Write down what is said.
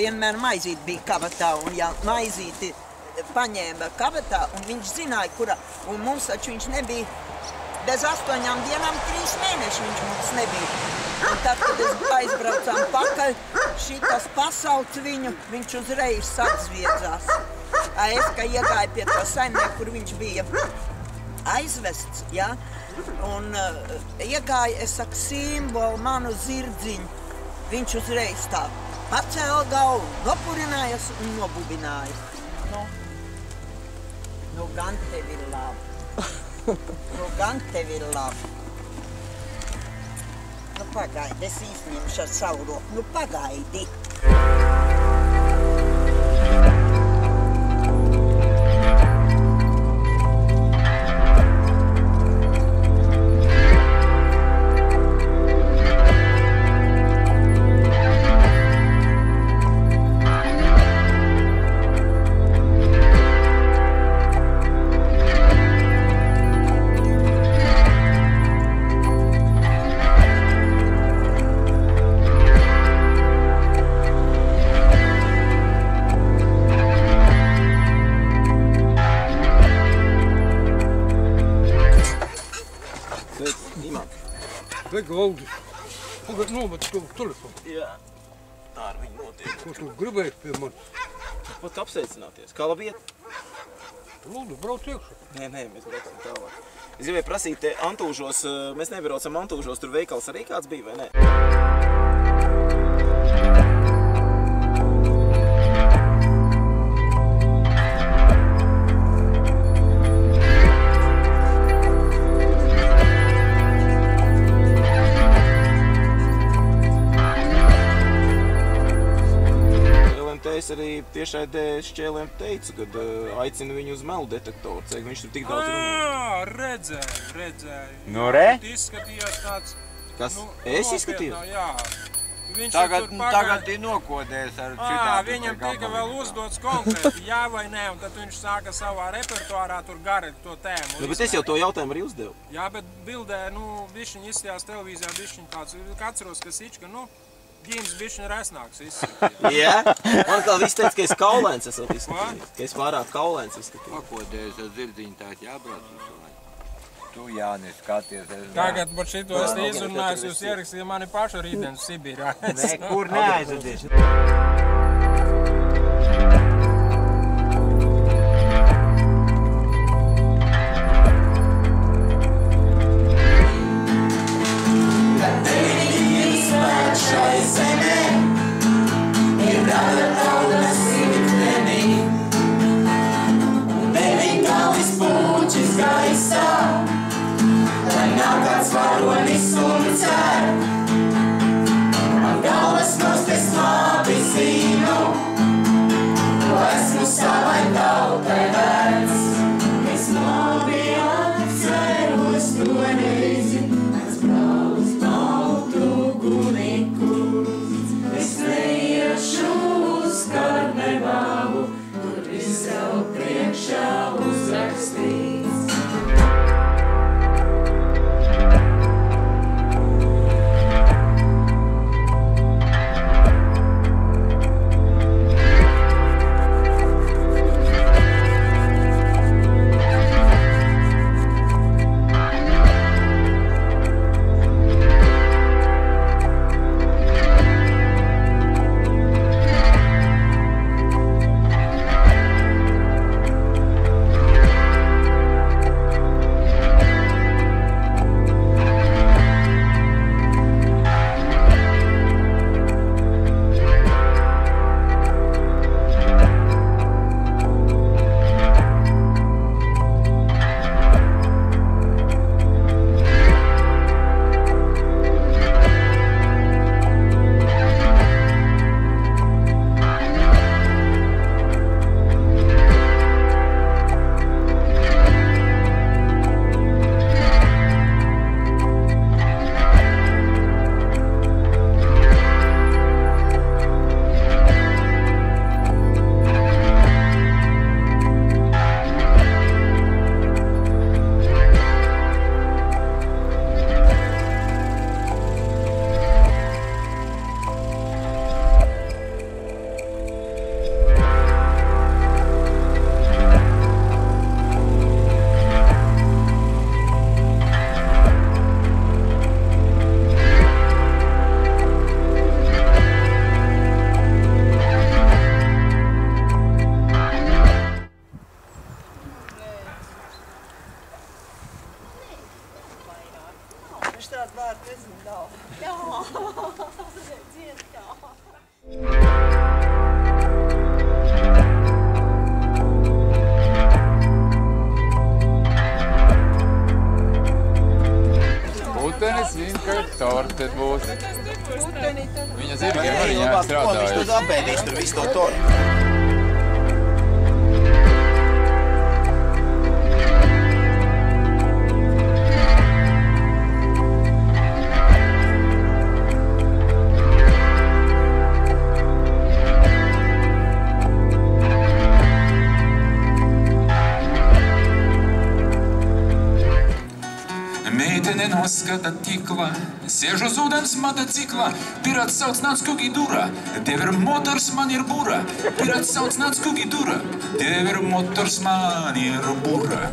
vienmēr maizīti bija kabatā, un ja maizīti paņēma kabatā, un viņš zināja, kura, un mums taču viņš nebija, bez 8 dienām 3 mēneši viņš mums nebija. Un tad, kad es aizbraucām pakaļ, šitas pasauc viņu, viņš uzreiz atzviedzās. Es, ka iegāju pie tā saimnieka, kur viņš bija aizvests, ja? Un iegāju, es saku, simbolu manu zirdziņu. Viņš uzreiz tā pacēla galvu, nopurinājas un nobubināja. Nu gan tev ir labi. Nu gan tev ir labi. Nu pagaidi, es izņemšu ar savu roku. Nu pagaidi. Sveiki, Valdis. Pagad nomet to telefonu. Jā, tā ar viņu notiek. Ko tu gribēji pie manis? Pat apsveicināties. Kā labi iet? Lūdzu, brauc iekšā. Nē, mēs brauksim tālāk. Es gribēju prasīt, Antūžos, mēs nebraucam Antūžos, tur veikals arī kāds bija, vai ne? Es arī tiešraidē Šķēlēm teicu, kad aicinu viņu uz melu detektoru, cik viņš tur tik daudz runā. Redzēju. Nu, re? Izskatījās tāds... Kas? Es izskatījos? Jā. Tagad ir nokodējis ar citātu. Viņam tika vēl uzdots konkrēti, jā vai nē, un tad viņš sāka savā repertuārā tur gari to tēmu. Bet es jau to jautājumu arī uzdevu. Jā, bet bildē, bišķiņ izstījās televīzijā, bišķiņ tāds, atceros, ka Sička, Ģīms bišķiņ resnāks izskatījās. Jā? Man kā viss teica, ka es kaulēns esmu izskatījis. Ka es pārāk kaulēns izskatījis. Pakodējis ar zirdziņu tāt jābrauc uz laiku. Tu, Jānis, skaties. Tagad par šito es izrunājos, jūs ierakstīja mani pašu rītdienas Sibīrā. Nekur neaizvadies. Jā, redziet, jā. Putenis zina, ka torte būs. Viņa zina, ka viņā Viņš strādājas. tur apēdīs, tur visu to tortu. Meitene noskata tikla, sēž uz ūdens motocikla, pirāts sauc nāc kugi dura, tev ir motors, man ir bura, pirāts sauc nāc kugi dura, tev ir motors, man ir bura.